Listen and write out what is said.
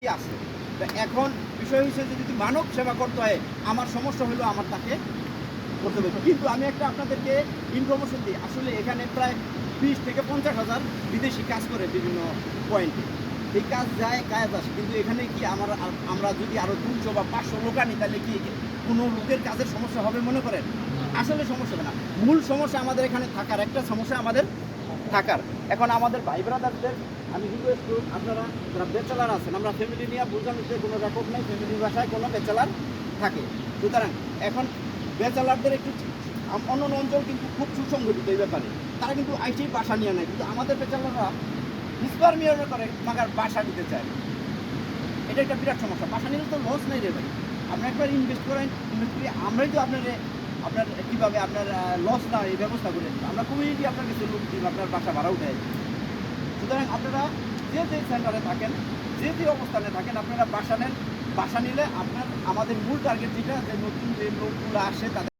আছে। এখন বিষয় হচ্ছে যে যদি মানব সেবা করতে হয়, আমার সমস্যা হলো আমার তাকে করতে হবে। কিন্তু আমি একটা আপনাদেরকে ইনফরমেশন দিই, আসলে এখানে প্রায় 20 থেকে 50,000 বিদেশি কাজ করে বিভিন্ন পয়েন্টে। এই কাজ যায়, কাজ আসে। কিন্তু এখানে কি আমরা যদি আরও 200 বা 500 লোক আনি, তাহলে কি কোনো লোকের কাজের সমস্যা হবে মনে করেন? আসলে সমস্যা হবে না। মূল সমস্যা আমাদের এখানে থাকার, একটা সমস্যা আমাদের থাকার। এখন আমাদের ভাই ব্রাদারদের আমি রিকোয়েস্ট করব, আপনারা যারা ব্যাচেলার আছেন, আমরা ফ্যামিলি নিয়ে বুঝলাম যে কোনো রেকর্ড নেই, ফ্যামিলির বাসায় কোনো ব্যাচেলার থাকে। সুতরাং এখন ব্যাচেলারদের একটু অন্য অঞ্চল কিন্তু খুব সুসংগঠিত এই ব্যাপারে, তারা কিন্তু আইসেই বাসা নিয়ে নেয়, কিন্তু আমাদের ব্যাচেলাররা স্পারমিয়ার করে মাগার বাসা নিতে চায়। এটা একটা বিরাট সমস্যা। বাসা নিলে তো লস নেই রে ভাই, আপনার একবার ইনভেস্ট করেন, ইনভেস্ট করি আমরাই তো আপনার কীভাবে আপনার লস না এই ব্যবস্থা করে আমরা কমিউনিটি আপনার কাছে লোক দিব, আপনার বাসা ভাড়া উঠে। সুতরাং আপনারা যে সেন্টারে থাকেন, যে অবস্থানে থাকেন, আপনারা বাসা নেন। বাসা নিলে আমাদের মূল টার্গেট যেটা, যে নতুন যে লোকগুলো আসে তাদের